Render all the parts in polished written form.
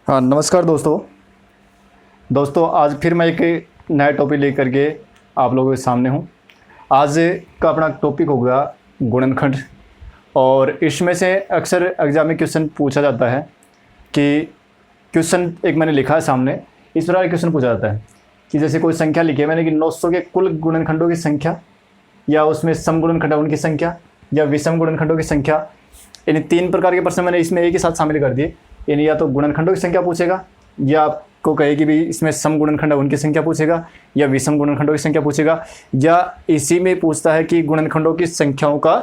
हाँ, नमस्कार दोस्तों आज फिर मैं एक नया टॉपिक लेकर के आप लोगों के सामने हूँ। आज का अपना टॉपिक होगा गुणनखंड। और इसमें से अक्सर एग्जाम में क्वेश्चन पूछा जाता है कि क्वेश्चन एक मैंने लिखा है सामने, इस प्रकार क्वेश्चन पूछा जाता है कि जैसे कोई संख्या लिखी है मैंने कि 900 के कुल गुणनखंडों की संख्या, या उसमें सम गुणनखंड है उनकी संख्या, या विषम गुणनखंडों की संख्या। यानी 3 प्रकार के प्रश्न मैंने इसमें एक ही साथ शामिल कर दिए। यानी या तो गुणनखंडों की संख्या पूछेगा, या आपको कहे कि भी इसमें सम गुणनखंड है उनकी संख्या पूछेगा, या विषम गुणनखंडों की संख्या पूछेगा, या इसी में पूछता है कि गुणनखंडों की संख्याओं का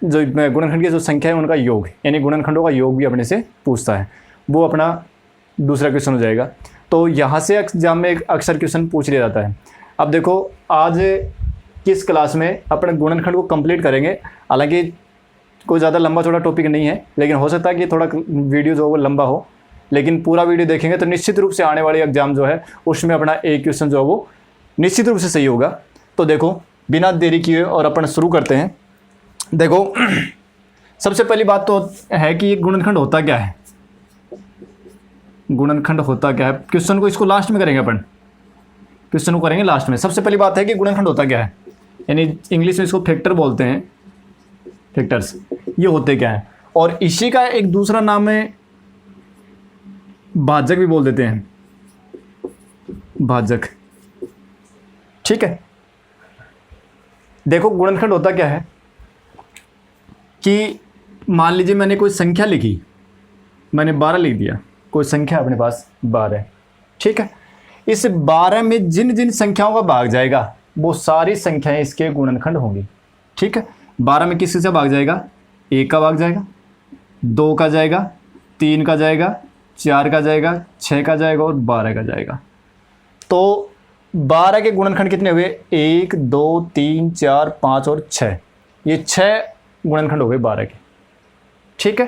जो गुणनखंड की जो संख्या है उनका योग, यानी गुणनखंडों का योग भी अपने से पूछता है। वो अपना दूसरा क्वेश्चन हो जाएगा। तो यहाँ से एग्जाम में अक्सर क्वेश्चन पूछ लिया जाता है। अब देखो आज किस क्लास में अपने गुणनखंड को कंप्लीट करेंगे। हालांकि कोई ज़्यादा लंबा चौड़ा टॉपिक नहीं है, लेकिन हो सकता है कि थोड़ा वीडियो जो है वो लंबा हो, लेकिन पूरा वीडियो देखेंगे तो निश्चित रूप से आने वाले एग्जाम जो है उसमें अपना एक क्वेश्चन जो है वो निश्चित रूप से सही होगा। तो देखो बिना देरी किए और अपन शुरू करते हैं। देखो सबसे पहली बात तो है कि ये गुणनखंड होता क्या है। गुणनखंड होता क्या है, क्वेश्चन को इसको लास्ट में करेंगे अपन, क्वेश्चन को करेंगे लास्ट में। सबसे पहली बात है कि गुणनखंड होता क्या है, यानी इंग्लिश में इसको फैक्टर बोलते हैं, फैक्टर्स। ये होते क्या है, और इसी का एक दूसरा नाम है भाजक भी बोल देते हैं, भाजक। ठीक है। देखो गुणनखंड होता क्या है कि मान लीजिए मैंने कोई संख्या लिखी, मैंने 12 लिख दिया, कोई संख्या अपने पास 12। ठीक है। इस 12 में जिन जिन संख्याओं का भाग जाएगा वो सारी संख्याएं इसके गुणनखंड होंगी। ठीक है। 12 में किस से भाग जाएगा, 1 का भाग जाएगा, 2 का जाएगा, 3 का जाएगा, 4 का जाएगा, 6 का जाएगा और 12 का जाएगा। तो 12 के गुणनखंड कितने हुए, 1 2 3 4 5 और 6। ये 6 गुणनखंड हो गए 12 के। ठीक है।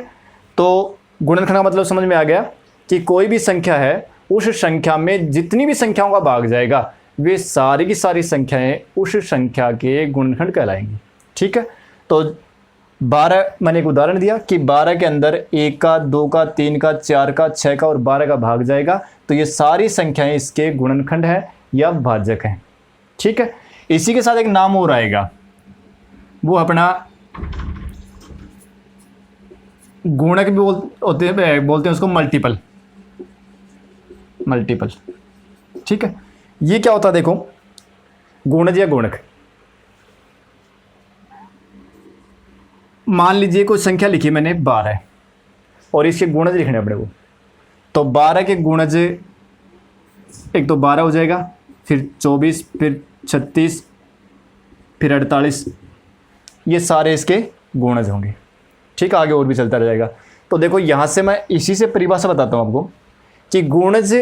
तो गुणनखंड का मतलब समझ में आ गया कि कोई भी संख्या है उस संख्या में जितनी भी संख्याओं का भाग जाएगा वे सारी की सारी संख्याएं उस संख्या के गुणनखंड कहलाएंगी। ठीक है। तो 12 मैंने एक उदाहरण दिया कि 12 के अंदर 1 का, 2 का, 3 का, 4 का, 6 का और 12 का भाग जाएगा, तो ये सारी संख्याएं इसके गुणनखंड है या भाजक हैं। ठीक है। इसी के साथ एक नाम और आएगा, वो अपना गुणक भी बोलते हैं उसको मल्टीपल। मल्टीपल। ठीक है। ये क्या होता है, देखो गुणज या गुणक। मान लीजिए कोई संख्या लिखी मैंने 12 और इसके गुणज लिखने अपने को। तो 12 के गुणज एक तो 12 हो जाएगा, फिर 24, फिर 36, फिर 48, ये सारे इसके गुणज होंगे। ठीक है। आगे और भी चलता रह जाएगा। तो देखो यहाँ से मैं इसी से परिभाषा बताता हूँ आपको कि गुणज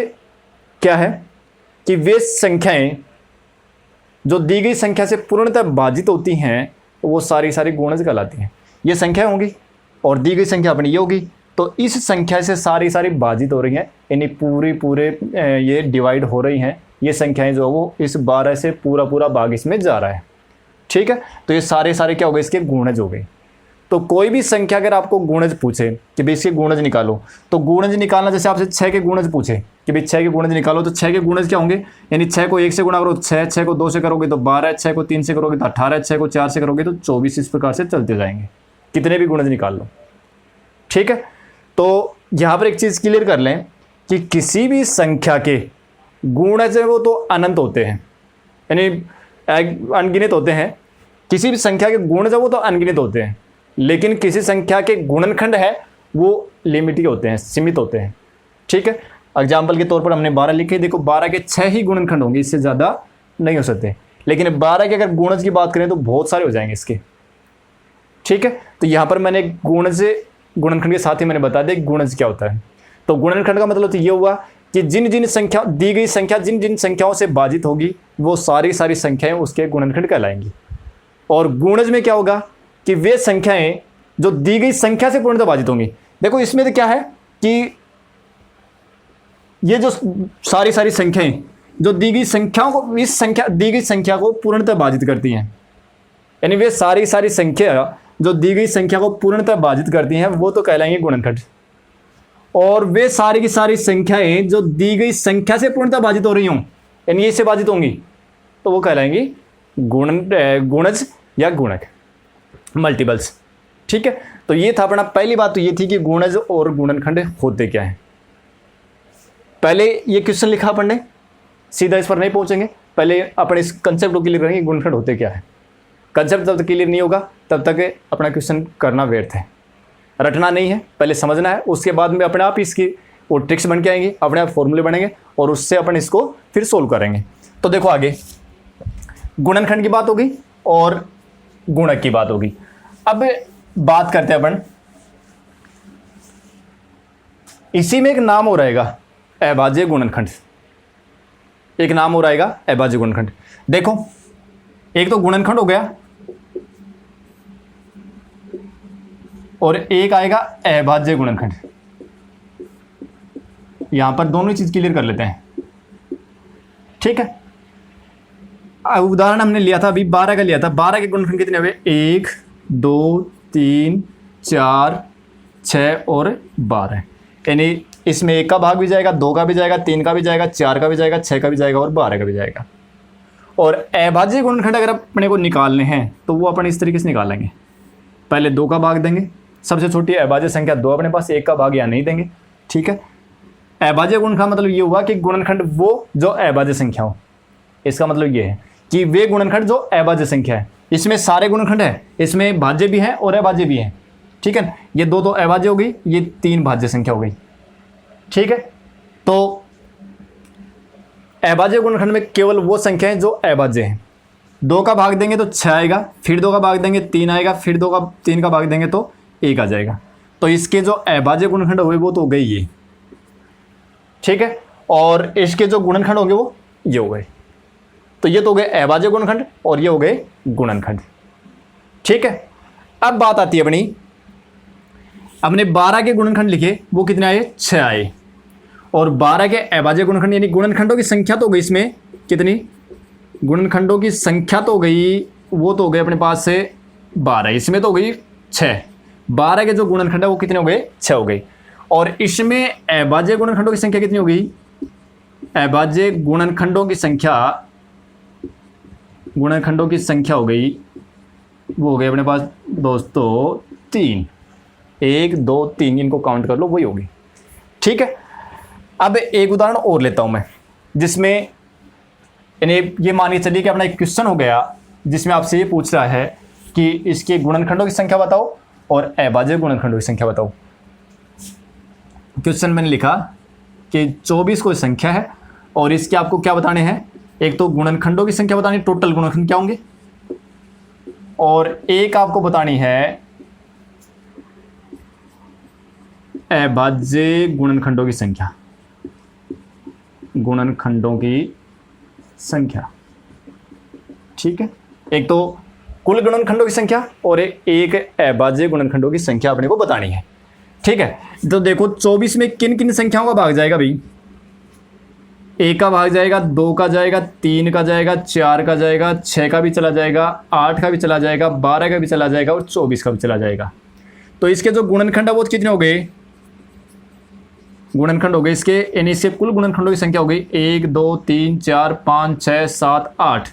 क्या है, कि वे संख्याएं जो दी गई संख्या से पूर्णतः भाजित होती हैं वो सारी सारी गुणज कहलाती हैं। ये संख्या होंगी और दी गई संख्या अपनी ये होगी, तो इस संख्या से सारी सारी भाजित हो रही हैं, यानी पूरे ये डिवाइड हो रही हैं। ये संख्याएं जो वो इस 12 से पूरा भाग इसमें जा रहा है। ठीक है। तो ये सारे क्या हो गए, इसके गुणज हो गए। तो कोई भी संख्या अगर आपको गुणज पूछे कि भाई इसके गुणज निकालो, तो गुणज निकालना जैसे आपसे 6 के गुणज पूछे कि भाई 6 के गुणज निकालो, तो 6 के गुणज क्या होंगे, यानी 6 को 1 से गुणा करो 6, 6 को 2 से करोगे तो 12, 6 को 3 से करोगे तो 18, 6 को 4 से करोगे तो 24। इस प्रकार से चलते जाएंगे, कितने भी गुणज निकाल लो। ठीक है। तो यहाँ पर एक चीज़ क्लियर कर लें कि किसी भी संख्या के गुणज वो तो अनंत होते हैं, यानी अनगिनत होते हैं। किसी भी संख्या के गुणज वो तो अनगिनत होते हैं, लेकिन किसी संख्या के गुणनखंड है वो लिमिटेड होते हैं, सीमित होते हैं। ठीक है। एग्जाम्पल के तौर पर हमने 12 लिखे, देखो 12 के 6 ही गुणनखंड होंगे, इससे ज़्यादा नहीं हो सकते। लेकिन 12 के अगर गुणज की बात करें तो बहुत सारे हो जाएंगे इसके। ठीक है। तो यहाँ पर मैंने गुणज गुणनखंड के साथ ही मैंने बता दिया गुणज क्या होता है। तो गुणनखंड का मतलब तो ये हुआ कि जिन जिन संख्या दी गई संख्या जिन जिन संख्याओं से भाजित होगी वो सारी सारी संख्याएं उसके गुणनखंड कहलाएंगी। और गुणज में क्या होगा कि वे संख्याएं जो दी गई संख्या से पूर्णतः भाजित होंगी। देखो इसमें तो क्या है कि ये जो सारी सारी संख्याएं जो दी गई संख्याओं को दी गई संख्या को पूर्णतः भाजित करती हैं, यानी वे सारी सारी संख्या जो दी गई संख्या को पूर्णतः भाजित करती हैं वो तो कहलाएंगे गुणनखंड। और वे सारी की सारी संख्याएं जो दी गई संख्या से पूर्णतः भाजित हो रही हों, यानी इससे भाजित होंगी, तो वो कहलाएंगी गुणज या गुणक, मल्टीपल्स। ठीक है, तो ये था अपना पहली बात तो ये थी कि गुणज और गुणनखंड होते क्या हैं। पहले ये क्वेश्चन लिखा अपन ने, सीधा इस पर नहीं पहुंचेंगे, पहले अपन इस कंसेप्ट को क्लियर करेंगे गुणनखंड होते क्या है। कंसेप्ट जब तक क्लियर नहीं होगा तब तक अपना क्वेश्चन करना व्यर्थ है, रटना नहीं है, पहले समझना है, उसके बाद में अपने आप इसकी वो ट्रिक्स बन के आएंगी, अपने आप फॉर्मूले बनेंगे और उससे अपन इसको फिर सोल्व करेंगे। तो देखो आगे गुणनखंड की बात होगी और गुणक की बात होगी। अब बात करते हैं अपन, इसी में एक नाम हो रहेगा अभाज्य गुणनखंड, एक नाम हो रहेगा अभाज्य गुणनखंड। देखो एक तो गुणनखंड हो गया और एक आएगा अभाज्य गुणनखंड। यहां पर दोनों चीज क्लियर कर लेते हैं। ठीक है, उदाहरण हमने लिया था अभी 12 का लिया था। 12 के गुणनखंड कितने हुए? 1 2 3 4 6 और 12, यानी इसमें 1 का भाग भी जाएगा, 2 का भी जाएगा, 3 का भी जाएगा, 4 का भी जाएगा, 6 का भी जाएगा और 12 का भी जाएगा। और अभाज्य गुणनखंड अगर अपने को निकालने हैं तो वो अपन इस तरीके से निकालेंगे, पहले 2 का भाग देंगे, सबसे छोटी अभाज्य संख्या 2 अपने पास, 1 का भाग यहाँ नहीं देंगे। ठीक है, अभाज्य गुणनखंड मतलब ये हुआ कि गुणनखंड वो जो अभाज्य संख्या हो, इसका मतलब ये है कि वे गुणनखंड जो अभाज्य संख्या है, इसमें सारे गुणनखंड है, इसमें भाज्य भी है और अभाज्य भी है। ठीक है, ये 2 तो अभाज्य हो गई, ये 3 भाज्य संख्या हो गई। ठीक है, तो अभाज्य गुणनखंड में केवल वो संख्याएं जो अभाज्य हैं। 2 का भाग देंगे तो 6 आएगा, फिर 2 का भाग देंगे 3 आएगा, फिर 3 का भाग देंगे तो 1 आ जाएगा। तो इसके जो अभाज्य गुणनखंड हुए वो तो हो गए ये। ठीक है, और इसके जो गुणनखंड होंगे वो ये हो गए। तो ये तो हो गए अभाज्य गुणनखंड और ये हो गए गुणनखंड। ठीक है, अब बात आती है अपनी, हमने 12 के गुणनखंड लिखे, वो कितने आए? 6 आए। और 12 के अभाज्य गुणनखंड यानी गुणनखंडों की संख्या तो हो गई इसमें कितनी? गुणनखंडों की संख्या तो हो गई, वो तो हो गए अपने पास से 12, इसमें तो हो गई 6। 12 के जो गुणनखंड है वो कितने हो गए? 6 हो गए। और इसमें अभाज्य गुणनखंडों की संख्या कितनी हो गई? अभाज्य गुणनखंडों की संख्या हो गई, वो हो गई अपने पास दोस्तों 3। 1 2 3 इनको काउंट कर लो, वही होगी। ठीक है, अब एक उदाहरण और लेता हूं मैं, जिसमें यानी ये मानिए चलिए कि अपना एक क्वेश्चन हो गया जिसमें आपसे ये पूछ रहा है कि इसके गुणनखंडों की संख्या बताओ और अभाज्य गुणनखंडों की संख्या बताओ। क्वेश्चन मैंने लिखा कि 24 कोई संख्या है और इसके आपको क्या बताने हैं? एक तो गुणनखंडों की संख्या बतानी, टोटल गुणनखंड क्या होंगे, और एक आपको बतानी है अभाज्य गुणनखंडों की संख्या, गुणनखंडों की संख्या। ठीक है, एक तो कुल गुणनखंडों की संख्या और एक अभाज्य गुणनखंडों की संख्या अपने को बतानी है। ठीक है, तो देखो 24 में किन किन संख्याओं का भाग जाएगा भाई? 1 का भाग जाएगा, 2 का जाएगा, 3 का जाएगा, 4 का जाएगा, 6 का भी चला जाएगा, 8 का भी चला जाएगा, 12 का भी चला जाएगा और 24 का भी चला जाएगा। तो इसके जो गुणनखंड है वो कितने हो गए? गुणनखंड हो गए इसके, यानी इसके कुल गुणनखंडों की संख्या हो गई 1 2 3 4 5 6 7 8।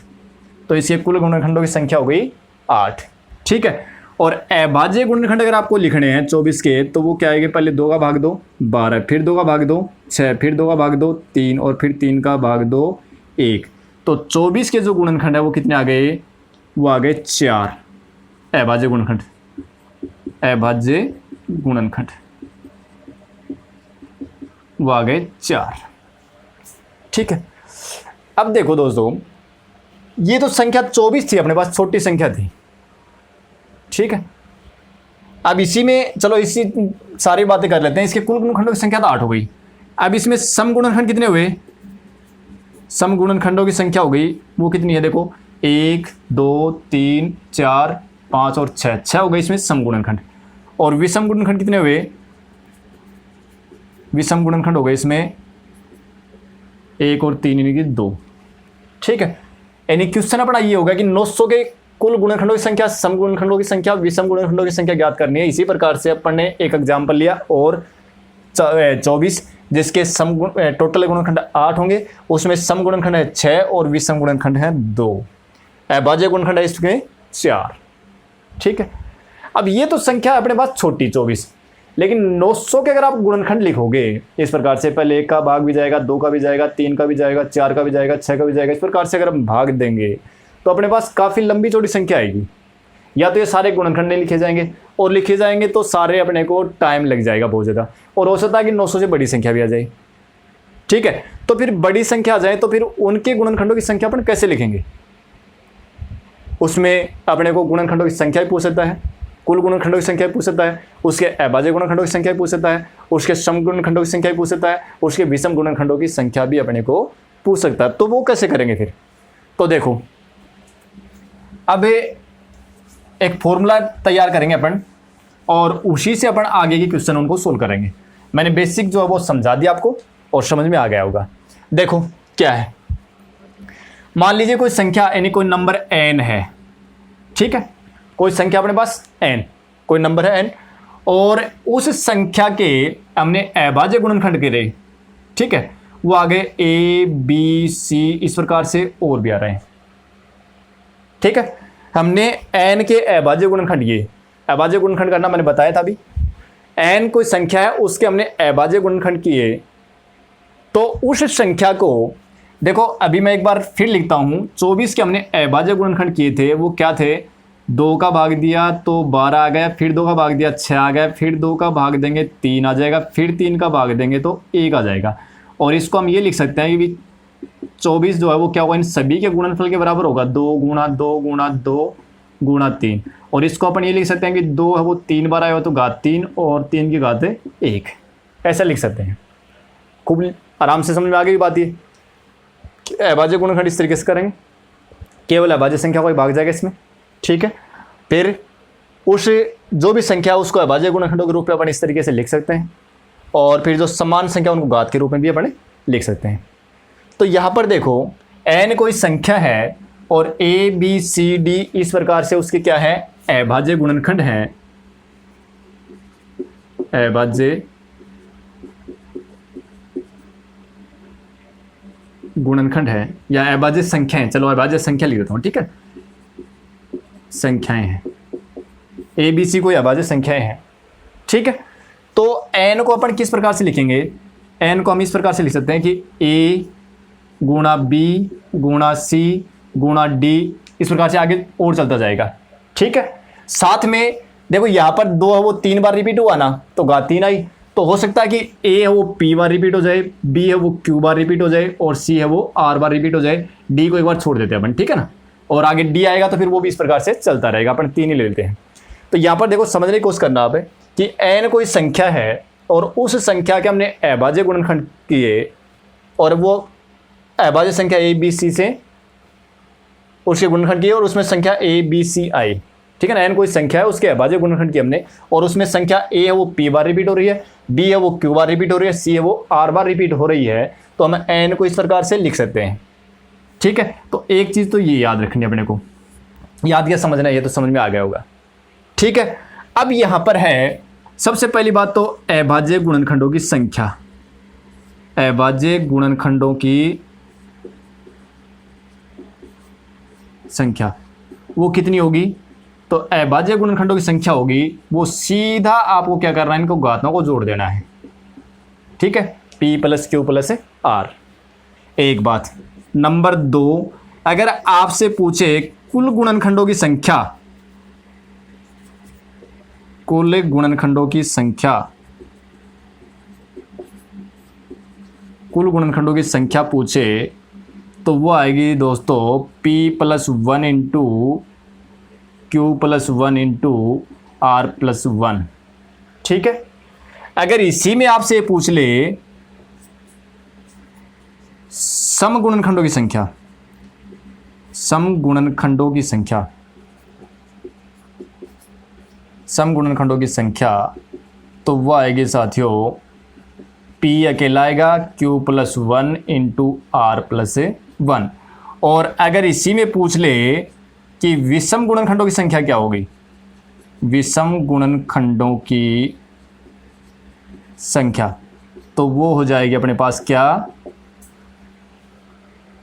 तो इसके कुल गुणनखंडों की संख्या हो गई 8। ठीक है, और अभाज्य गुणनखंड अगर आपको लिखने हैं 24 के, तो वो क्या आएंगे? पहले 2 का भाग दो 12, फिर 2 का भाग दो 6, फिर 2 का भाग दो 3 और फिर 3 का भाग दो 1। तो 24 के जो गुणनखंड है वो कितने आ गए? वो आ गए 4 अभाज्य गुणनखंड, अभाज्य गुणनखंड वो आ गए 4। ठीक है, अब देखो दोस्तों, ये तो संख्या 24 थी अपने पास, छोटी संख्या थी। ठीक है, अब इसी में चलो इसी सारी बातें कर लेते हैं। इसके कुल गुणनखंडों की संख्या तो 8 हो गई। अब इसमें सम गुणनखंड कितने हुए? सम गुणनखंडों की संख्या हो गई, वो कितनी है? देखो 1 2 3 4 5 और 6 हो गई इसमें सम गुणनखंड। और विषम गुणनखंड कितने हुए? विषम गुणनखंड हो गए इसमें 1 और 3 यानी कि 2। ठीक है, यानी क्वेश्चन अपना ये होगा कि 900 के कुल गुणनखंडों की संख्या, सम गुणनखंडों की संख्या, विषम गुणनखंडों की संख्या ज्ञात करनी है। इसी प्रकार से अपन ने एक एग्जाम्पल लिया और 24, जिसके सम टोटल गुणनखंड 8 होंगे, उसमें सम गुणनखंड है 6 और विषम गुणनखंड है 2, अभाज्य गुणनखंड है इसके 4। ठीक है, अब ये तो संख्या अपने पास छोटी 24, लेकिन 900 के अगर आप गुणनखंड लिखोगे इस प्रकार से, पहले 1 का भाग भी जाएगा, 2 का भी जाएगा, 3 का भी जाएगा, 4 का भी जाएगा, 6 का भी जाएगा, इस प्रकार से अगर हम भाग देंगे तो अपने पास काफ़ी लंबी चौड़ी संख्या आएगी। या तो ये सारे गुणनखंड नहीं लिखे जाएंगे, और लिखे जाएंगे तो सारे अपने को टाइम लग जाएगा बहुत ज़्यादा, और हो सकता है कि 900 से बड़ी संख्या भी आ जाए। ठीक है, तो फिर बड़ी संख्या आ जाए तो फिर उनके गुणनखंडों की संख्या अपन कैसे लिखेंगे? उसमें अपने को गुणनखंडों की संख्या भी पूछ सकता है, कुल गुणनखंडों की संख्या भी पूछ सकता है, उसके अभाज्य गुणनखंडों की संख्या भी पूछ सकता है, उसके सम गुणनखंडों की संख्या भी पूछ सकता है, उसके विषम गुणनखंडों की संख्या भी अपने को पूछ सकता है। तो वो कैसे करेंगे फिर? तो देखो, अब एक फॉर्मूला तैयार करेंगे अपन, और उसी से अपन आगे की क्वेश्चन उनको सोल्व करेंगे। मैंने बेसिक जो है वो समझा दिया आपको और समझ में आ गया होगा। देखो क्या है, मान लीजिए कोई संख्या यानी कोई नंबर n है। ठीक है, कोई संख्या अपने पास n, कोई नंबर है n, और उस संख्या के हमने अभाज्य गुणनखंड करे। ठीक है, वो आगे a b c इस प्रकार से और भी आ रहे हैं। ठीक है, हमने n के अभाज्य गुणनखंड, ये अभाज्य गुणनखंड करना मैंने बताया था अभी। n कोई संख्या है, उसके हमने अभाज्य गुणनखंड किए, तो उस संख्या को देखो, अभी मैं एक बार फिर लिखता हूँ। 24 के हमने अभाज्य गुणनखंड किए थे, वो क्या थे? 2 का भाग दिया तो 12 आ गया, फिर 2 का भाग दिया 6 आ गया, फिर 2 का भाग देंगे 3 आ जाएगा, फिर 3 का भाग देंगे तो 1 आ जाएगा। और इसको हम ये लिख सकते हैं कि 24 जो है वो क्या होगा, इन सभी के गुणनफल के बराबर होगा, 2 गुणा 2 गुणा 2 गुणा 3। और इसको अपन ये लिख सकते हैं कि 2 है वो 3 बार आया हो तो घात 3, और 3 की घात 1, ऐसा लिख सकते हैं। खूब आराम से समझ में आ गई बात। ये अभाज्य गुणनखंड इस तरीके से करेंगे, केवल अभाज्य संख्या को भाग जाएगा इसमें। ठीक है, फिर उस जो भी संख्या उसको अभाज्य गुणनखंडों के रूप में अपन इस तरीके से लिख सकते हैं, और फिर जो समान संख्या उनको घात के रूप में भी अपन लिख सकते हैं। तो यहाँ पर देखो, n कोई संख्या है और a b c d इस प्रकार से उसके क्या है, अभाज्य गुणनखंड है, अभाज्य गुणनखंड है या अभाज्य संख्याएं। चलो अभाज्य संख्या लिख देता हूं। ठीक है, संख्याएं हैं, ए बी सी कोई अभाज्य संख्याएं हैं। ठीक है, तो n को अपन किस प्रकार से लिखेंगे? n को हम इस प्रकार से लिख सकते हैं कि a गुणा b गुणा c गुणा d, इस प्रकार से आगे और चलता जाएगा। ठीक है, साथ में देखो यहाँ पर 2 है वो 3 बार रिपीट हुआ ना, तो घात 3 आई, तो हो सकता है कि a है वो p बार रिपीट हो जाए, b है वो q बार रिपीट हो जाए, और c है वो r बार रिपीट हो जाए, d को एक बार छोड़ देते हैं अपन। ठीक है ना, और आगे d आएगा तो फिर वो भी इस प्रकार से चलता रहेगा, अपन 3 ही ले लेते हैं। तो यहाँ पर देखो समझने की कोशिश करना आप कि n कोई संख्या है और उस संख्या के हमने अभाज्य गुणनखंड किए, और वो अभाज्य संख्या a b c से उसके गुणनखंड किए, और उसमें संख्या a b c आई। ठीक है ना, n कोई संख्या है, उसके अभाज्य गुणनखंड किए हमने, और उसमें संख्या a है वो p बार रिपीट हो रही है, b है वो q बार रिपीट हो रही है, c है वो r बार रिपीट हो रही है, तो हम n को इस प्रकार से लिख सकते हैं। ठीक है, तो एक चीज़ तो ये याद रखनी है अपने को, याद क्या समझना है, ये तो समझ में आ गया होगा। ठीक है, अब यहाँ पर है सबसे पहली बात तो अभाज्य गुणनखंडों की संख्या। अभाज्य गुणनखंडों की संख्या वो कितनी होगी? तो अभाज्य गुणनखंडों की संख्या होगी वो सीधा आपको क्या करना है, इनको घातों को जोड़ देना है। ठीक है, p plus Q plus r। एक बात। नंबर 2, अगर आपसे पूछे कुल गुणनखंडों की संख्या, कुल गुणनखंडों की संख्या, कुल गुणनखंडों की संख्या पूछे तो वो आएगी दोस्तों p plus 1 into Q plus 1 into r plus 1। ठीक है, अगर इसी में आपसे पूछ ले सम गुणनखंडों की संख्या, सम गुणनखंडों की संख्या, सम गुणनखंडों की संख्या, तो वह आएगी साथियों p अकेला आएगा q plus 1 into r plus 1। और अगर इसी में पूछ ले कि विषम गुणनखंडों की संख्या क्या होगी, विषम गुणनखंडों की संख्या, तो वो हो जाएगी अपने पास क्या,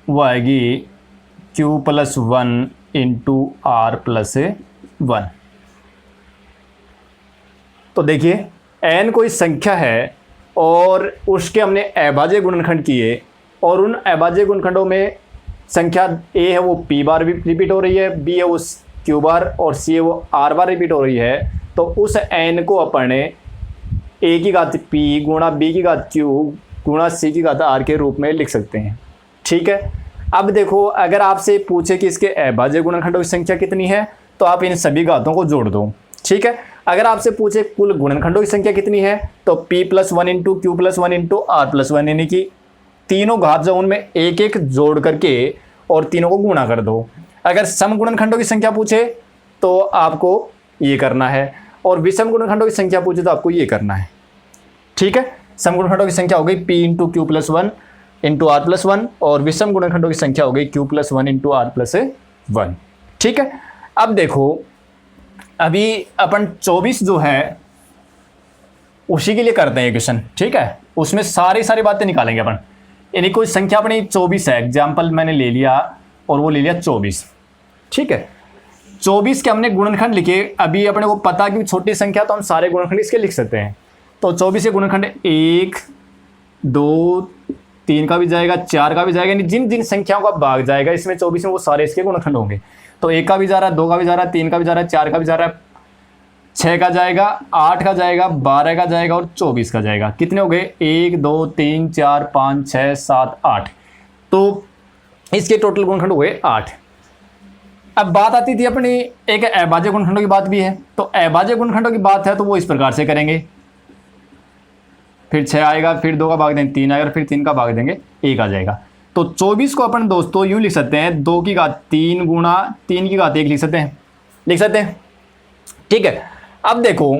वो आएगी Q+1 इंटू R+1। तो देखिए n कोई संख्या है और उसके हमने अभाज्य गुणनखंड किए, और उन अभाज्य गुणनखंडों में संख्या a है वो p बार भी रिपीट हो रही है, b है वो q बार, और c है वो r बार रिपीट हो रही है। तो उस n को अपन a की घात p गुणा b की घात q गुणा c की घात r के रूप में लिख सकते हैं। ठीक है, अब देखो अगर आपसे पूछे कि इसके अभाज्य गुणनखंडों की संख्या कितनी है, तो आप इन सभी घातों को जोड़ दो। ठीक है, अगर आपसे पूछे कुल गुणनखंडों की संख्या कितनी है, तो p+1 into Q+1 into R+1, यानी कि तीनों घात जो उनमें एक एक जोड़ करके और तीनों को गुणा कर दो। अगर सम गुणनखंडों की संख्या पूछे तो आपको ये करना है, और विषम गुणनखंडों की संख्या पूछे तो आपको ये करना है। ठीक है, सम गुणनखंडों की संख्या हो गई p into Q+1 into R+1, और विषम गुणनखंडों की संख्या हो गई Q+1 इंटू R+1। ठीक है, अब देखो अभी अपन 24 जो है उसी के लिए करते हैं क्वेश्चन। ठीक है, उसमें सारी बातें निकालेंगे अपन, यानी कोई संख्या अपनी 24 है, एग्जाम्पल मैंने ले लिया और वो ले लिया 24। ठीक है, 24 के हमने गुणनखंड लिखे, अभी अपने को पता कि छोटी संख्या तो हम सारे गुणनखंड इसके लिख सकते हैं। तो 24 के गुणनखंड 1 2 3 का भी जाएगा, 4 का भी जाएगा, यानी जिन जिन संख्याओं का भाग जाएगा इसमें 24 में वो सारे इसके गुणनखंड होंगे। तो 1 का भी जा रहा है, 2 का भी जा रहा है, 3 का भी जा रहा है, 4 का भी जा रहा है, 6 का जाएगा, 8 का जाएगा, 12 का जाएगा और 24 का जाएगा। कितने हो गए, 1 2 3 4 5 6 7 8। तो इसके टोटल गुणनखंड हुए 8। अब बात आती थी अपनी एक अभाज्य गुणनखंडों की बात भी है। तो अभाज्य गुणनखंडों की बात है तो वो इस प्रकार से करेंगे, फिर 6 आएगा, फिर 2 का भाग देंगे 3 आएगा, फिर 3 का भाग देंगे 1 आ जाएगा। तो 24 को अपन दोस्तों यूँ लिख सकते हैं, 2 की घात 3 गुणा 3 की घात 1 लिख सकते हैं। ठीक है, अब देखो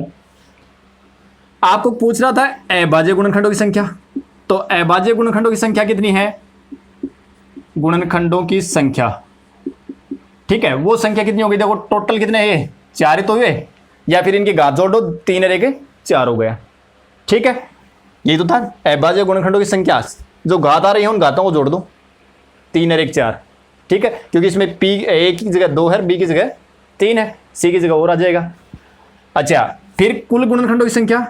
आपको पूछ रहा था अभाज्य गुणनखंडों की संख्या, तो अभाज्य गुणनखंडों की संख्या कितनी है, गुणनखंडों की संख्या। ठीक है, वो संख्या कितनी होगी, देखो टोटल कितने हैं, 4 ही तो हुए, या फिर इनकी घात जोड़ दो, 3 रह गए 4 हो गया। ठीक है, ये तो था अभाज्य गुणनखंडों की संख्या, जो घात आ रही है उन घातों को जोड़ दो, 3 और 1 4। ठीक है, क्योंकि इसमें p a की जगह 2 है, b की जगह 3 है, c की जगह और आ जाएगा। अच्छा, फिर कुल गुणनखंडों की संख्या,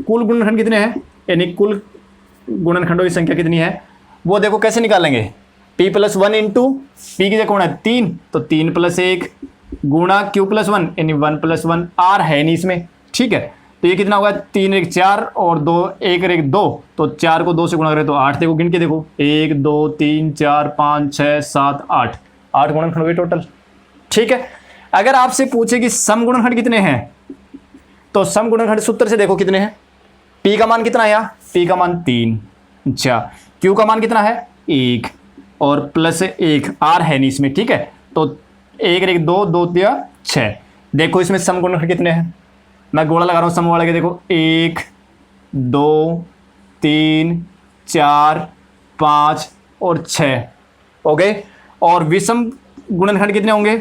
कुल गुणनखंड कितने हैं, यानी कुल गुणनखंडों की संख्या कितनी है वो देखो कैसे निकालेंगे, p+1 इंटू p की जगह कौन है 3, तो 3 + 1 गुणा Q+1 यानी 1+1, r है नहीं इसमें। ठीक है, तो ये कितना होगा, 3 1 4 और 2 1 1 2, तो 4 को 2 से गुणा करें तो 8। देखो गिन के देखो, 1 2 3 4 5 6 7 8, 8 गुणनखंड हुए टोटल। ठीक है, अगर आपसे पूछे कि सम गुणनखंड कितने हैं, तो सम गुणनखंड सूत्र से देखो कितने हैं, p का मान कितना है, p का मान 3, अच्छा q का मान कितना है 1 और +1, r है नहीं इसमें। ठीक है, तो 1 1 2 2 3 6। देखो इसमें सम गुणनखंड कितने हैं, मैं गोला लगा रहा हूँ सम वाले के, देखो 1 2 3 4 5 और 6 हो गए। और विषम गुणनखंड कितने होंगे,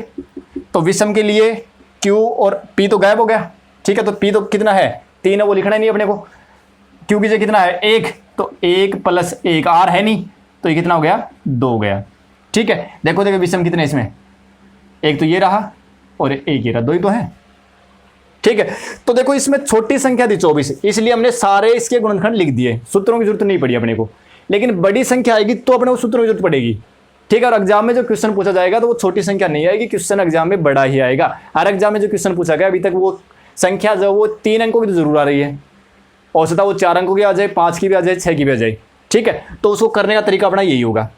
तो विषम के लिए q और p तो गायब हो गया। ठीक है, तो p तो कितना है 3 है, वो लिखना ही नहीं अपने को। q की जगह कितना है 1, तो 1 + 1 r है नहीं, तो ये कितना हो गया 2 हो गया। ठीक है, देखो विषम कितने इसमें, एक तो ये रहा और एक ये रहा, 2 ही तो है। ठीक है, तो देखो इसमें छोटी संख्या थी 24, इसलिए हमने सारे इसके गुणनखंड लिख दिए, सूत्रों की जरूरत नहीं पड़ी अपने को। लेकिन बड़ी संख्या आएगी तो अपने को सूत्रों की जरूरत पड़ेगी। ठीक है, और एग्जाम में जो क्वेश्चन पूछा जाएगा तो वो छोटी संख्या नहीं आएगी, क्वेश्चन एग्जाम में बड़ा ही आएगा। हर एग्जाम में जो क्वेश्चन पूछा गया अभी तक वो संख्या जो वो 3 अंकों की तो जरूर आ रही है, और सदा वो 4 अंकों की आ जाए, 5 की भी आ जाए, 6 की भी आ जाए। ठीक है, तो उसको करने का तरीका अपना यही होगा।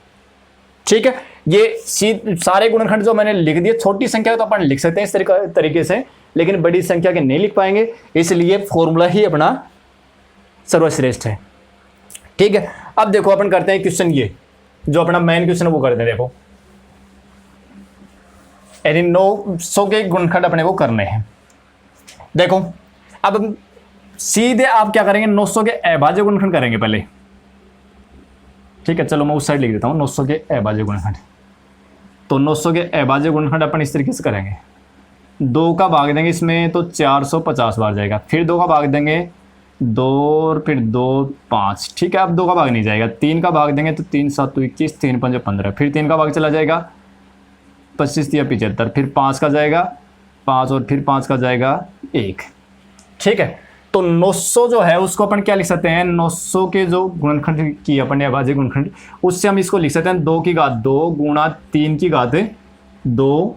ठीक है, ये सारे गुणनखंड जो मैंने लिख दिए, छोटी संख्या तो अपन लिख सकते हैं इस तरीके से, लेकिन बड़ी संख्या के नहीं लिख पाएंगे, इसलिए फॉर्मूला ही अपना सर्वश्रेष्ठ है। ठीक है, अब देखो अपन करते हैं क्वेश्चन, ये जो अपना मेन क्वेश्चन है वो करते हैं। देखो यानी 900 के गुणनखंड अपने को करने हैं। देखो अब सीधे आप क्या करेंगे, 900 के अभाज्य गुणनखंड करेंगे पहले। ठीक है, चलो मैं उस साइड लिख देता हूँ 900 के अभाज्य गुणनखंड। तो 900 के अभाज्य गुणनखंड अपन इस तरीके से करेंगे, 2 का भाग देंगे इसमें तो 450 बार जाएगा, फिर 2 का भाग देंगे 2 और फिर 2 5, ठीक है। अब 2 का भाग नहीं जाएगा, 3 का भाग देंगे तो 3 7 21, 3 5 15, फिर 3 का भाग चला जाएगा 25 या 75, फिर 5 का जाएगा 5 और फिर 5 का जाएगा 1, ठीक है। तो 900 जो है उसको अपन क्या लिख सकते हैं, 900 के जो गुणनखंड की अपन ने अभाज्य गुणनखंड, उससे हम इसको लिख सकते हैं 2 की घात 2 गुणा 3 की घात 2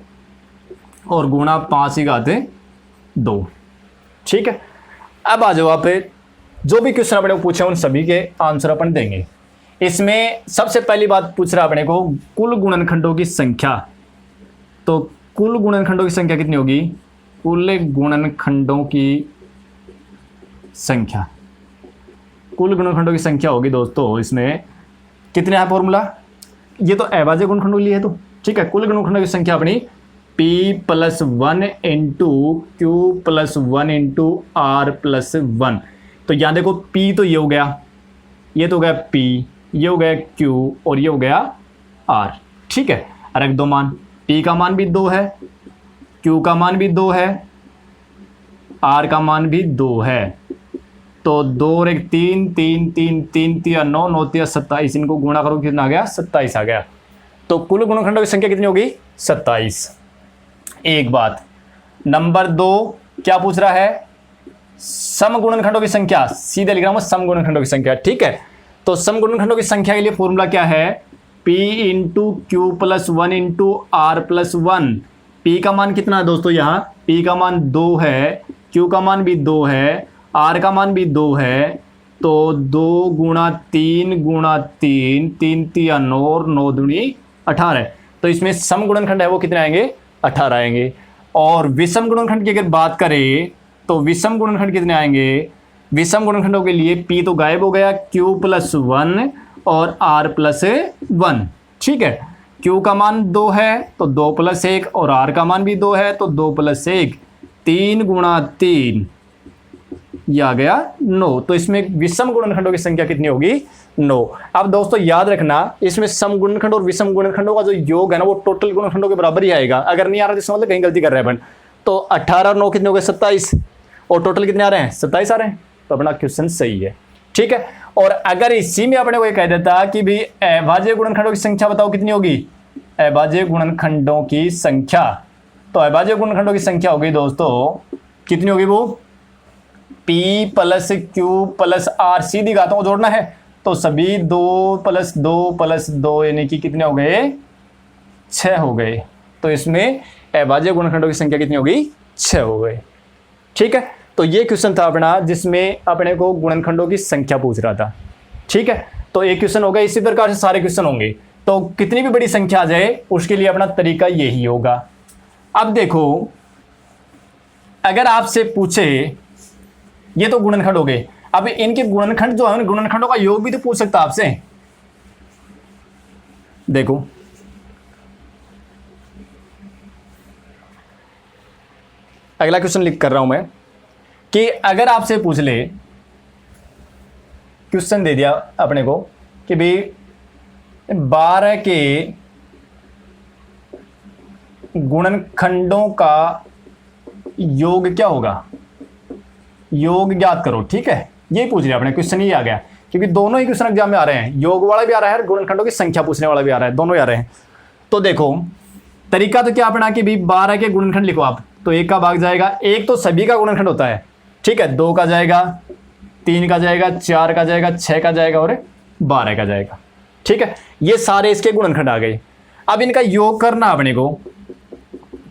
और गुणा 5 की घात 2, ठीक है। अब आ जाओ आप, जो भी क्वेश्चन अपने को पूछे उन सभी के आंसर अपन देंगे। इसमें सबसे पहली बात पूछ रहा अपने को कुल गुणनखंडों की संख्या। तो कुल गुणनखंडों की संख्या कितनी होगी, कुल गुणनखंडों की संख्या, कुल गुणनखंडों की संख्या होगी दोस्तों, इसमें कितने है फॉर्मूला, ये तो अभाज्य गुणनखंडों के लिए है, तो ठीक है। कुल गुणनखंडों की संख्या अपनी P + 1 into Q + 1 into R + 1। तो यहाँ देखो P तो ये हो गया, ये तो हो गया P, ये हो गया Q और ये हो गया R, ठीक है। रख दो मान, P का मान भी 2 है, Q का मान भी 2 है, R का मान भी 2 है। तो 2 और 1 3 3 3 3 3 9 9 3 27, इनको गुणा करो कितना आ गया, 27 आ गया। तो कुल गुणनखंडों की संख्या कितनी होगी, 27। एक बात। नंबर 2 क्या पूछ रहा है, सम गुणनखंडों की संख्या, सीधे लिख रहा हूं सम गुणनखंडों की संख्या, ठीक है। तो सम गुणनखंडों की संख्या के लिए फॉर्मूला क्या है, P into Q + 1 into R + 1। P का मान कितना है दोस्तों, यहाँ P का मान 2 है, Q का मान भी 2 है, R का मान भी 2 है। तो 2 गुणा 3 गुणा 3, 3 3 9 और 9 दूनी 18। तो इसमें सम गुणनखंड है वो कितने आएंगे, 18 आएंगे। और विषम गुणनखंड की अगर बात करें तो विषम गुणनखंड कितने आएंगे, विषम गुणनखंडों के लिए P तो गायब हो गया, Q + 1 और R + 1, ठीक है। Q का मान 2 है तो 2 + 1 और R का मान भी 2 है तो 2 + 1, 3 गुणा 3, यह आ गया 9। तो इसमें विषम गुणनखंडों की संख्या कितनी होगी, 9। अब दोस्तों याद रखना, इसमें सम गुणनखंड और विषम गुणनखंडों का जो योग है ना वो टोटल गुणनखंडों के बराबर ही आएगा। अगर नहीं आ रहा तो इसका मतलब कहीं गलती कर रहे हैं अपन। तो 18 और 9 कितने हो गए, 27, और टोटल कितने आ रहे हैं, 27 आ रहे हैं। तो अपना क्वेश्चन सही है, ठीक है। और अगर इसी में अपने को ये कह देता कि भी अभाज्य गुणनखंडों की संख्या बताओ कितनी होगी, अभाज्य गुणनखंडों की संख्या, तो अभाज्य गुणनखंडों की संख्या होगी दोस्तों कितनी होगी, वो P + Q + R, सीधी घातों को जोड़ना है तो सभी 2 + 2 + 2 यानी कि कितने हो गए, 6 हो गए। तो इसमें अभाज्य गुणनखंडों की संख्या कितनी होगी, 6 हो गए, ठीक है। तो ये क्वेश्चन था अपना जिसमें अपने को गुणनखंडों की संख्या पूछ रहा था, ठीक है। तो एक क्वेश्चन हो गया, इसी प्रकार से सारे क्वेश्चन होंगे। तो कितनी भी बड़ी संख्या आ जाए उसके लिए अपना तरीका यही होगा। अब देखो अगर आपसे पूछे, ये तो गुणनखंड हो गए, अब इनके गुणनखंड जो है गुणनखंडों का योग भी तो पूछ सकता आपसे। देखो अगला क्वेश्चन लिख कर रहा हूं मैं कि अगर आपसे पूछ ले, क्वेश्चन दे दिया अपने को कि भाई 12 के गुणनखंडों का योग क्या होगा, योग ज्ञात करो, ठीक है। ये पूछ लिया अपने, क्वेश्चन ही आ गया, क्योंकि दोनों ही क्वेश्चन एग्जाम में आ रहे हैं, योग वाला भी आ रहा है और गुणनखंडों की संख्या पूछने वाला भी आ रहा है, दोनों ही आ रहे हैं। तो देखो तरीका तो क्या अपना कि भाई 12 के गुणनखंड लिखो आप, तो 1 का भाग जाएगा, 1 तो सभी का गुणनखंड होता है, ठीक है। 2 का जाएगा, 3 का जाएगा, 4 का जाएगा, 6 का जाएगा और 12 का जाएगा, ठीक है। ये सारे इसके गुणनखंड आ गए। अब इनका योग करना अपने को,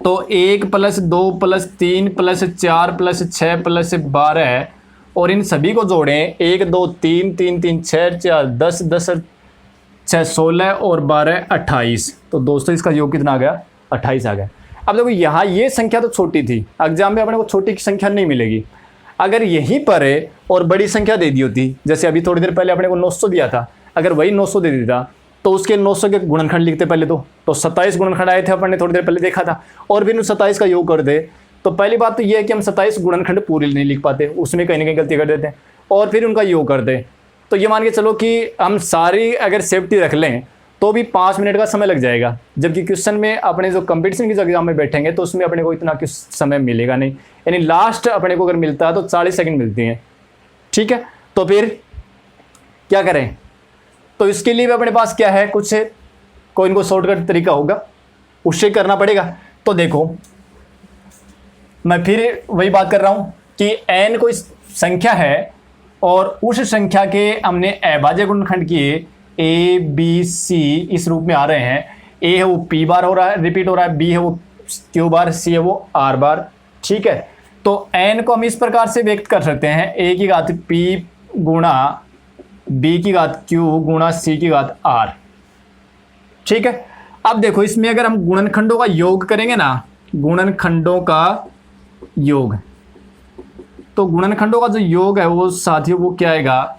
तो 1 + 2 + 3 + 4 + 6 + 12 और इन सभी को जोड़ें, 1 2 3 3 3 6 4 10 10 6 16 और 12 28। तो दोस्तों इसका योग कितना आ गया, 28 आ गया। अब देखो यहाँ ये संख्या तो छोटी थी, एग्जाम में अपने को छोटी की संख्या नहीं मिलेगी। अगर यहीं पर है और बड़ी संख्या दे दी होती, जैसे अभी थोड़ी देर पहले अपने को 900 दिया था, अगर वही 900 दे देता तो उसके 900 के गुणनखंड लिखते पहले तो 27 गुणनखंड आए थे, अपन ने थोड़ी देर पहले देखा था, और फिर उन 27 का योग कर दे। तो पहली बात तो ये है कि हम 27 गुणनखंड पूरे नहीं लिख पाते, उसमें कहीं ना कहीं गलती कर देते हैं, और फिर उनका योग कर दे। तो ये मान के चलो कि हम सारी अगर सेफ्टी रख लें तो भी 5 मिनट का समय लग जाएगा, जबकि क्वेश्चन में अपने जो कंपटीशन की एग्जाम में बैठेंगे तो उसमें अपने को इतना समय मिलेगा नहीं, यानी लास्ट अपने को अगर मिलता है तो 40 सेकंड मिलती हैं, ठीक है, तो फिर क्या करें? तो इसके लिए भी अपने पास क्या है, कुछ कोई इनको शॉर्टकट तरीका होगा, उससे करना पड़ेगा। तो देखो मैं फिर वही बात कर रहा हूं कि n कोई संख्या है और उस संख्या के हमने अभाज्य गुणनखंड किए a b c इस रूप में आ रहे हैं। a है वो p बार हो रहा है, रिपीट हो रहा है, b है वो q बार, c है वो r बार। ठीक है, तो n को हम इस प्रकार से व्यक्त कर सकते हैं, a की घात p गुणा b की घात q गुणा c की घात r। ठीक है, अब देखो इसमें अगर हम गुणनखंडों का योग करेंगे ना, गुणनखंडों का योग, तो गुणनखंडों का जो योग है वो साथियों वो क्या आएगा,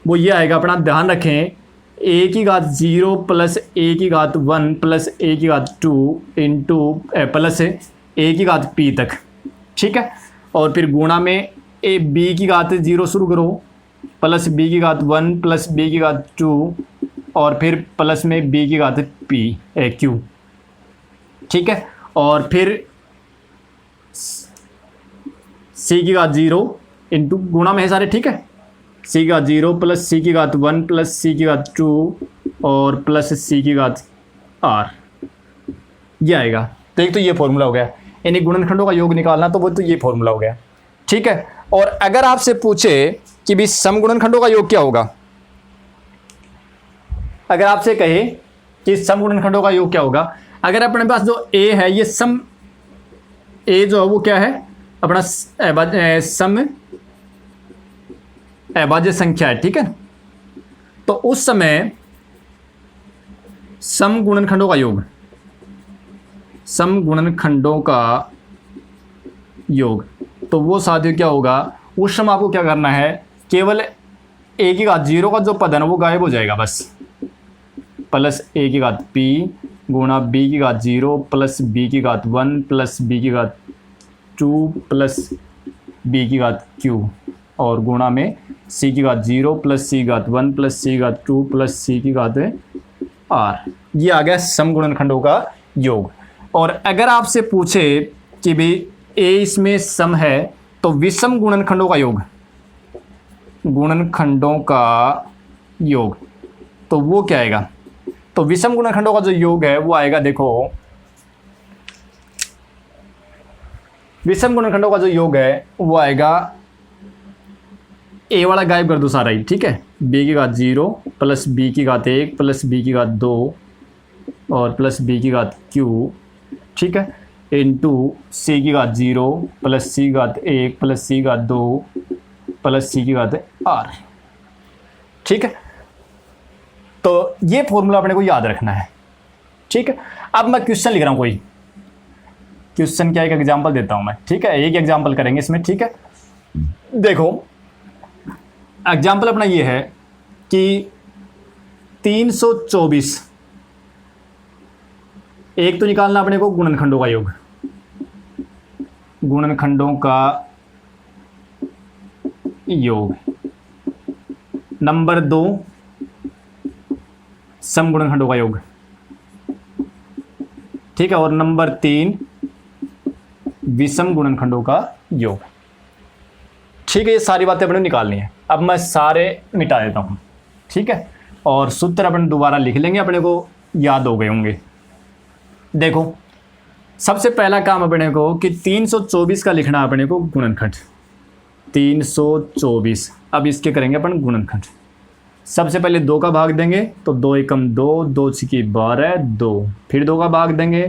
वो ये आएगा, अपना ध्यान रखें, a की घात 0 प्लस a की घात 1 प्लस a की घात 2 इंटू प्लस a की घात p तक। ठीक है, और फिर गुणा में a b की घात 0 शुरू करो, प्लस b की घात 1 प्लस b की घात 2 और फिर प्लस में b की घात q। ठीक है, और फिर c की घात 0 इंटू गुणा में है सारे। ठीक है, c की घात 0 प्लस c की घात 1 प्लस c की घात 2 और प्लस c की घात r, ये आएगा। तो एक तो ये फॉर्मूला हो गया, यानी गुणनखंडों का योग निकालना, तो वो तो ये फॉर्मूला हो गया। ठीक है, और अगर आपसे पूछे कि भी सम गुणनखंडों का योग क्या होगा, अगर आपसे कहे कि सम गुणनखंडों का योग क्या होगा, अगर अपने पास जो a है, ये सम a जो है वो क्या है, अपना सम अभाज्य संख्या है। ठीक है, तो उस समय सम गुणनखंडों का योग, सम गुणनखंडों का योग, तो वो साथियों क्या होगा, उस समय आपको क्या करना है, केवल a की घात 0 का जो पद है ना वो गायब हो जाएगा बस, प्लस a की घात p गुणा b की घात 0 प्लस b की घात 1 प्लस b की घात 2 प्लस b की घात q और गुणा में c की घात 0 प्लस c की घात 1 प्लस c की घात 2 प्लस c की घात r। ये आ गया सम गुणनखंडों का योग। और अगर आपसे पूछे कि भाई a इसमें सम है, तो विषम गुणनखंडों का योग, गुणनखंडों का योग, तो वो क्या आएगा, तो विषम गुणनखंडों का जो योग है वो आएगा, देखो विषम गुणनखंडों का जो योग है वो आएगा, a वाला गायब कर दो सारा ही। ठीक है, b की घात 0 प्लस b की घात 1 प्लस b की घात 2 और प्लस b की घात q। ठीक है, इंटू c की घात 0 प्लस c की घात 1 प्लस c की घात 2 प्लस c की घात r। ठीक है, तो ये फॉर्मूला अपने को याद रखना है। ठीक है, अब मैं क्वेश्चन लिख रहा हूँ, कोई क्वेश्चन क्या एक एग्जाम्पल देता हूँ मैं। ठीक है, एक एग्जाम्पल करेंगे इसमें। ठीक है, देखो एग्जाम्पल अपना ये है कि 324, एक तो निकालना अपने को गुणनखंडों का योग, गुणनखंडों का योग। नंबर 2 सम गुणनखंडों का योग। ठीक है, और नंबर 3 विषम गुणनखंडों का योग। ठीक है, ये सारी बातें अपने निकालनी है। अब मैं सारे मिटा देता हूं। ठीक है, और सूत्र अपन दोबारा लिख लेंगे, अपने को याद हो गए होंगे। देखो सबसे पहला काम अपने को कि 324 का लिखना अपने को गुणनखंड, 324। अब इसके करेंगे अपन गुणनखंड। सबसे पहले 2 का भाग देंगे तो 2 एकम 2, 2 छिकी 12, 2, फिर 2 का भाग देंगे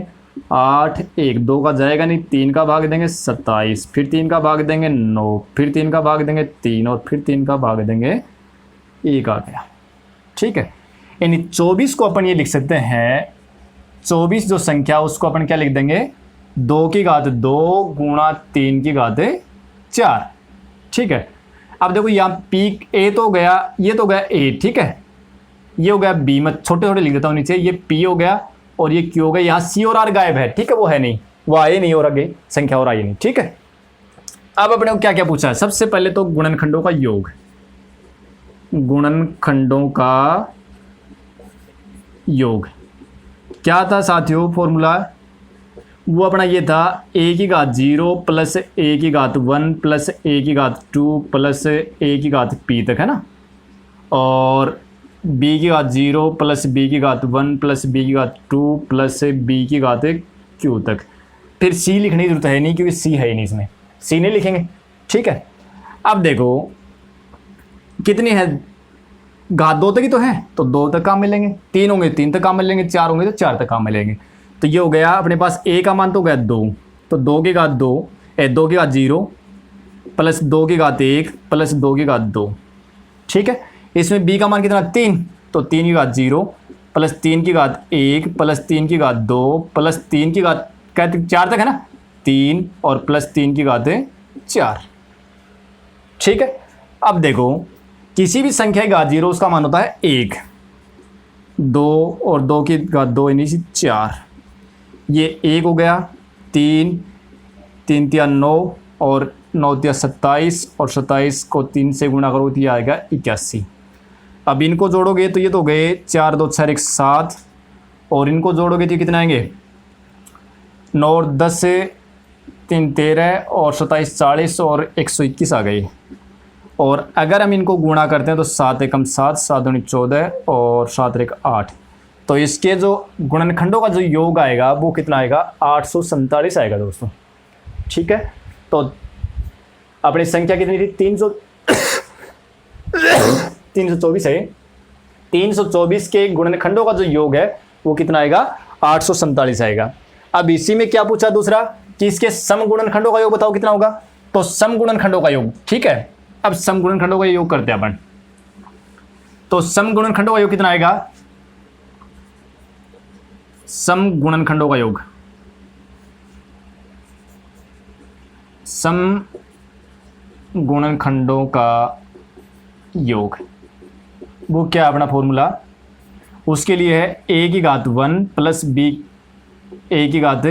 8, 1 2 का जाएगा नहीं, 3 का भाग देंगे 27, फिर 3 का भाग देंगे 9, फिर 3 का भाग देंगे 3 और फिर 3 का भाग देंगे 1 आ गया। ठीक है, यानी 24 को अपन ये लिख सकते हैं, 24 जो संख्या उसको अपन क्या लिख देंगे, 2 की घात 2 गुणा 3 की घात 4। ठीक है, अब देखो यहाँ पी ए तो गया, ये तो गया ए। ठीक है, ये हो गया बी, मैं छोटे छोटे लिख देता हूँ नीचे, ये पी हो गया और ये क्यू हो गया। यहाँ सी और आर गायब है। ठीक है, वो है नहीं, वो आए नहीं और आगे संख्या और आई नहीं। ठीक है, अब अपने को क्या क्या पूछा है, सबसे पहले तो गुणनखंडों का योग, गुणनखंडों का योग क्या था साथियों, फॉर्मूला वो अपना ये था ए की घात 0 प्लस ए की घात 1 प्लस ए की घात 2 प्लस ए की घात पी तक, है ना। और बी की घात 0 प्लस बी की घात 1 प्लस बी की घात 2 प्लस बी की घात क्यू तक। फिर सी लिखने की जरूरत है नहीं, क्योंकि सी है ही नहीं इसमें, सी नहीं लिखेंगे, ठीक है। अब देखो कितनी है, घात 2 तक ही तो है, तो 2 तक काम मिलेंगे, 3 होंगे 3 तक काम मिलेंगे, 4 होंगे तो 4 तक काम मिलेंगे। तो ये हो गया अपने पास ए का मान तो हो गया 2, तो 2 की घात 2 2 की घात 0 प्लस 2 की घात 1 प्लस 2 की घात 2, ठीक है। इसमें बी का मान कितना 3, तो 3 की घात 0 प्लस 3 की घात 1 प्लस 3 की घात 2 प्लस 3 की घात, कहते 4 तक है ना, 3 और प्लस 3 की घात 4, ठीक है। अब देखो किसी भी संख्या की घात 0 उसका मान होता है 1, 2 और 2 की घात 2 यानी 4, ये 1 हो गया, 3 3 तिया 9 और 9 तिया 27 और 27 को 3 से गुणा करो तो ये आएगा 81। अब इनको जोड़ोगे तो ये तो हो गए 4 2 6 1 7, और इनको जोड़ोगे तो कितना आएंगे 9 और 10 से 3 13 और 27 40 और 121 आ गई। और अगर हम इनको गुणा करते हैं तो 7 एकम 7 7 दूनी 14 और 7 एक 8, तो इसके जो गुणनखंडों का जो योग आएगा वो कितना आएगा 847 आएगा दोस्तों, ठीक है। तो अपनी संख्या कितनी थी 324 है, 324 के गुणनखंडों का जो योग है वो कितना आएगा 847 आएगा। अब इसी में क्या पूछा दूसरा कि इसके सम गुणनखंडों का योग बताओ कितना होगा, तो सम गुणनखंडों का योग, ठीक है। अब सम गुणनखंडों का योग करते हैं अपन, तो सम गुणनखंडों का योग कितना आएगा, सम गुणनखंडों का योग, सम गुणनखंडों का योग वो क्या अपना फॉर्मूला, उसके लिए है a की घात 1 प्लस बी a की घात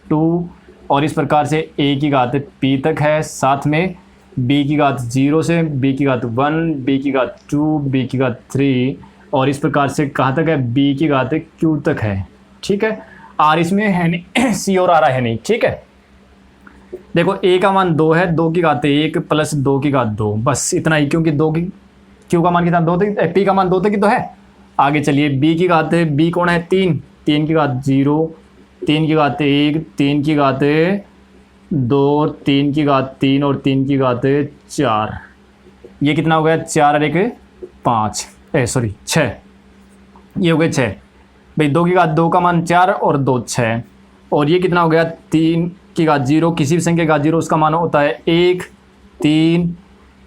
2 और इस प्रकार से a की घात p तक है, साथ में b की घात 0 से b की घात 1 b की घात 2 b की घात 3 और इस प्रकार से कहाँ तक है b की घात q तक है, ठीक है। r इसमें है नहीं c और r है नहीं, ठीक है। देखो a का मान 2 है, 2 की घात 1 प्लस 2 की घात 2, बस इतना ही, क्योंकि 2 की q का मान कितना 2 तक, p का मान 2 तक ही तो है। आगे चलिए b की घात, b कौन है 3, 3 की घात 0 3 की घात 1 3 की घात 2 3 की घात 3 और 3 की घात 4, ये कितना हो गया 4 और 1 5 सॉरी 6, ये हो गए 6 भाई। 2 की घात 2 का मान 4 और 2 6, और ये कितना हो गया 3 की घात 0, किसी भी संख्या की घात 0 उसका मान होता है 1 3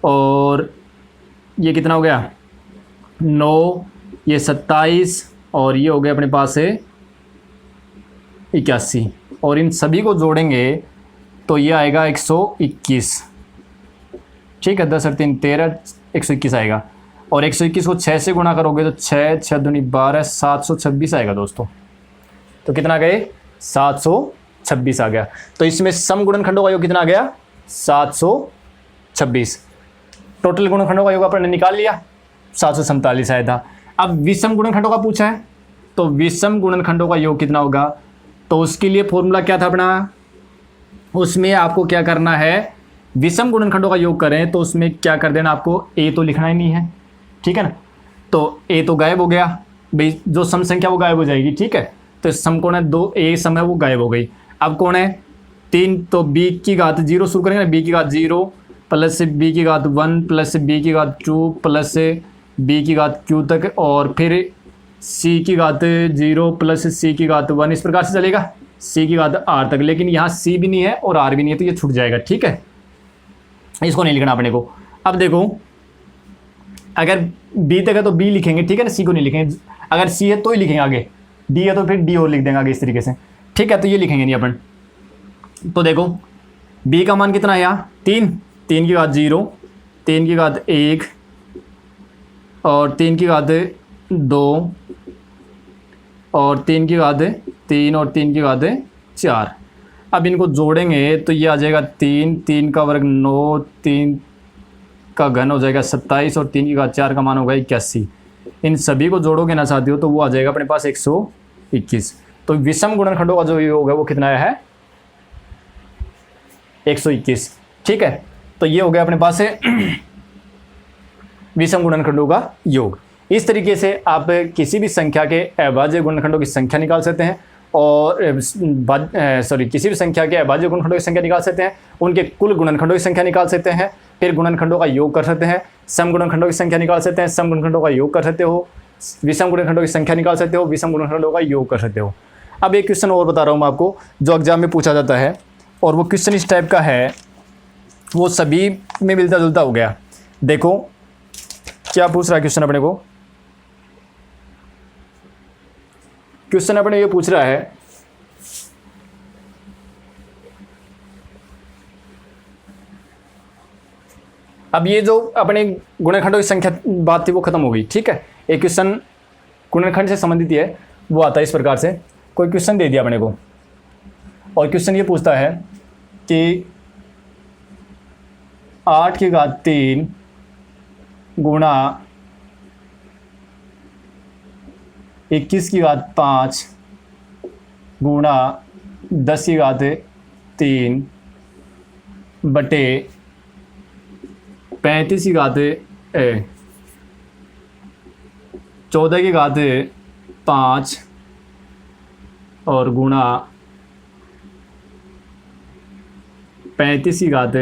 और ये कितना हो गया 9, ये 27 और ये हो गया अपने पास है 81, और इन सभी को जोड़ेंगे तो ये आएगा 121, ठीक है। 10 और 3 13 121 आएगा, और 121 को 6 से गुणा करोगे तो 6 6 दूनी 12 726 आएगा दोस्तों। तो कितना गए 726 आ गया। तो इसमें सम गुणनखंडों का योग कितना आ गया 726। टोटल गुणनखंडों का योग आपने निकाल लिया 747 आया था। अब विषम गुणनखंडों का पूछा है, तो विषम गुणनखंडों का योग कितना होगा, तो उसके लिए फॉर्मूला क्या था अपना, उसमें आपको क्या करना है, विषम गुणनखंडों का योग करें तो उसमें क्या कर देना आपको, a तो लिखना ही नहीं है, ठीक है ना। तो a तो गायब हो गया भाई, जो सम संख्या वो गायब हो जाएगी, ठीक है। तो सम कौन है 2, a सम है वो गायब हो गई। अब कौन है 3, तो b की घात 0 शुरू करेंगे ना, b की घात 0 प्लस b की घात 1 प्लस b की घात 2 प्लस b की घात q तक, और फिर c की घात 0 प्लस c की घात 1, इस प्रकार से चलेगा c की घात r तक। लेकिन यहाँ c भी नहीं है और r भी नहीं है, तो ये छूट जाएगा, ठीक है। इसको नहीं लिखना अपने को। अब देखो अगर b तक है तो b लिखेंगे, ठीक है ना, c को नहीं लिखेंगे। अगर c है तो ही लिखेंगे, आगे d है तो फिर d और लिख देंगे आगे इस तरीके से, ठीक है। तो ये लिखेंगे नहीं अपन। तो देखो b का मान कितना है यहाँ 3, 3 की घात 0 3 की घात 1 और 3 की घात 2 और 3 की घात 3 और 3 की घात 4। अब इनको जोड़ेंगे तो ये आ जाएगा 3, 3 का वर्ग 9, 3 का घन हो जाएगा 27 और 3 की घात 4 का मान होगा 81। इन सभी को जोड़ोगे ना साथियों तो वो आ जाएगा अपने पास 121। तो विषम गुणनखंडों का जो योग है वो कितना आया है 121। ठीक है, तो ये हो गया अपने पास है विषम गुणनखंडों का योग। इस तरीके से आप किसी भी संख्या के अभाज्य गुणनखंडों की संख्या निकाल सकते हैं और किसी भी संख्या के अभाज्य गुणनखंडों की संख्या निकाल सकते हैं, उनके कुल गुणनखंडों की संख्या निकाल सकते हैं, फिर गुणनखंडों का योग कर सकते हैं, सम गुणनखंडों की संख्या निकाल सकते हैं, सम गुणनखंडों का योग कर सकते हो, विषम गुणनखंडों की संख्या निकाल सकते हो, विषम गुणनखंडों का योग कर सकते हो। अब एक क्वेश्चन और बता रहा हूँ मैं आपको जो एग्जाम में पूछा जाता है, और वो क्वेश्चन इस टाइप का है, वो सभी में मिलता जुलता हो गया। देखो क्या पूछ रहा है क्वेश्चन अपने को। क्वेश्चन अपने ये पूछ रहा है अब ये जो अपने गुणनखंडों की संख्या बात थी वो खत्म हो गई। ठीक है, एक क्वेश्चन गुणनखंड से संबंधित है, वो आता है इस प्रकार से। कोई क्वेश्चन दे दिया अपने को और क्वेश्चन ये पूछता है कि 8 की घात 3 गुणा 21 की घात 5 गुणा 10 की घात 3 बटे 35 की घात 14 की घात 5 और गुणा 35 की घात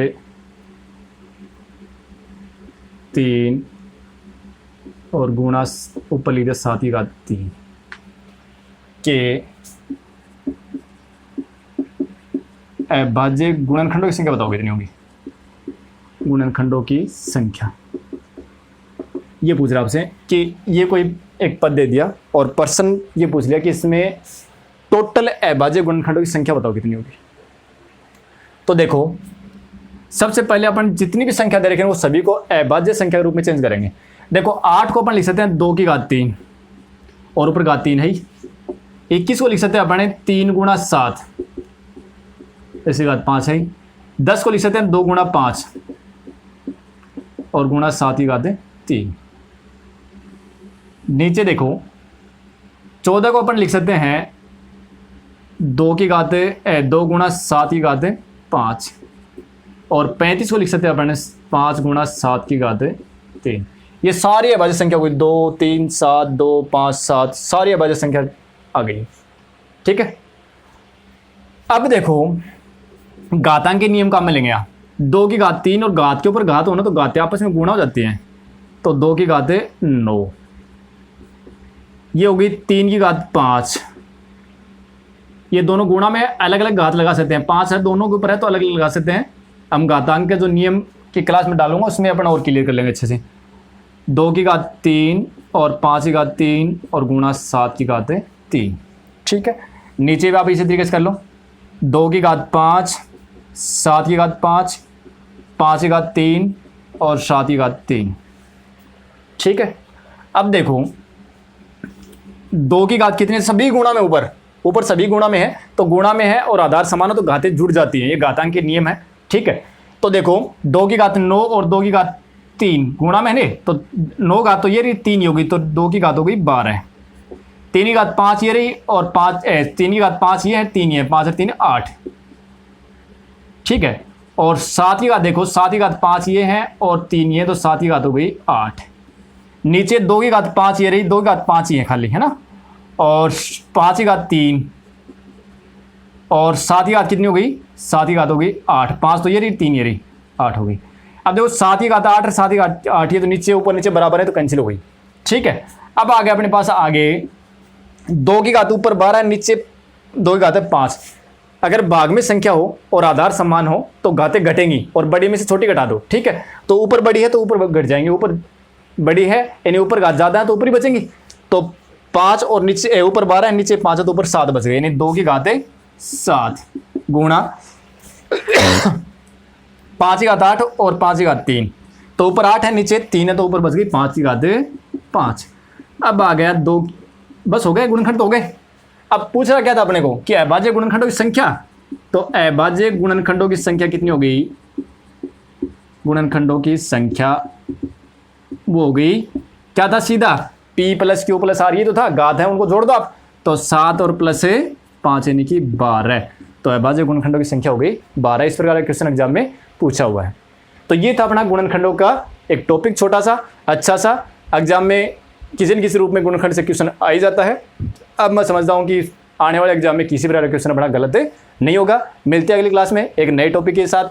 3 और गुणा ऊपर लिख दिया 7 की घात 3 के अभाज्य गुणनखंडों की संख्या बताओ कितनी होगी। गुणनखंडों की संख्या ये पूछ रहा आपसे कि ये कोई एक पद दे दिया और पर्सन ये पूछ लिया कि इसमें टोटल अभाज्य गुणनखंडों की संख्या बताओ कितनी होगी। तो देखो सबसे पहले अपन जितनी भी संख्या दे रखे हैं वो सभी को अभाज्य संख्या के रूप में चेंज करेंगे। देखो 8 को अपन लिख सकते हैं 2 की घात 3 और ऊपर घात 3 है। 21 को लिख सकते हैं अपन 3 गुणा 7 ऐसी घात 5 है। 10 को लिख सकते हैं 2 गुणा 5 और गुणा 7 की घात 3। नीचे देखो 14 को अपन लिख सकते हैं 2 की घात 2 गुणा 7 की घात 5 और 35 को लिख सकते हैं अपन 5 गुणा 7 की घात 3। ये सारी अभाज्य संख्या हुई 2 3 7 2 5 7 सारी अभाज्य संख्या आ गई। ठीक है, अब देखो घातांक के नियम काम में लेंगे। 2 की घात 3 और घात के ऊपर घात होना तो घातें आपस में गुणा हो जाती हैं, तो 2 की घात 9 ये होगी 3 की घात 5। ये दोनों गुणा में अलग अलग घात लगा सकते हैं, 5 है दोनों के ऊपर है तो अलग अलग लगा सकते हैं। हम घातांक के जो नियम की क्लास में डालूंगा उसमें अपन और क्लियर कर लेंगे अच्छे से। 2 की घात 3 और 5 की घात 3 और गुणा 7 की घात 3। ठीक है, नीचे भी आप इसी तरीके से कर लो। 2 की घात 5 7 की घात 5 5 की घात 3 और 7 की घात 3। ठीक है, अब देखो 2 की घात कितने सभी गुणा में ऊपर सभी गुणा में है, तो गुणा में है और आधार समान हो तो घातें जुड़ जाती हैं, ये घातांक के नियम है। ठीक है, तो देखो 2 की घात 9 और 2 की घात 3 गुणा में है तो 9 घात तो ये रही 3 ही होगी, तो 2 की घात हो गई 12। 3 की घात 5 ये रही और 3 की घात 5 ये है, 3 ये है, 5 और 3 8। ठीक है, और 7 की घात देखो 7 की घात 5 ये है और 3 ये, तो 7 की घात हो गई 8। नीचे 2 की घात 5 ये रही, 2 की घात 5 ही है खाली, है ना, और 5 की घात 3 और 7 की घात कितनी हो गई 7 की घात हो गई 8। 5 तो ये रही 3 ये रही 8 हो गई। अब देखो 7 की घात 8 और 7 की घात 8 ये तो नीचे ऊपर नीचे बराबर है तो कैंसिल हो गई। ठीक है, अब आ गया अपने पास आगे 2 की घात ऊपर 12 नीचे 2 की घात 5। अगर भाग में संख्या हो और आधार समान हो तो घातें घटेंगी और बड़ी में से छोटी घटा दो। ठीक है, तो ऊपर बड़ी है तो ऊपर घट जाएंगे, ऊपर बड़ी है यानी ऊपर घात ज़्यादा है तो ऊपर ही बचेंगी। तो 5 और नीचे ऊपर 12 है नीचे 5 है तो ऊपर 7 बच गए, यानी 2 की घात 7 गुणा 5 की घात 8 और 5 की घात 3, तो ऊपर 8 है नीचे 3 है तो ऊपर बच गई 5 की घात 5। अब आ गया 2, बस हो गए गुणनखंड तो हो गए। अब पूछ रहा क्या था अपने को कि अभाज्य गुणनखंडों की संख्या, तो अभाज्य गुणनखंडों की संख्या कितनी हो गई, गुणनखंडों की संख्या वो हो गई क्या था सीधा P + Q + R, ये तो था घात है उनको जोड़ दो आप, तो 7 और प्लस 5 यानी कि 12। तो अभाज्य गुणनखंडों की संख्या हो गई 12। इस प्रकार का क्वेश्चन एग्जाम में पूछा हुआ है। तो ये था अपना गुणनखंडों का एक टॉपिक, छोटा सा अच्छा सा। एग्जाम में किसी न किसी रूप में गुणनखंड से क्वेश्चन आ ही जाता है। अब मैं समझता हूँ कि आने वाले एग्जाम में किसी प्रकार का क्वेश्चन बड़ा गलत नहीं होगा। मिलते हैं अगली क्लास में एक नए टॉपिक के साथ।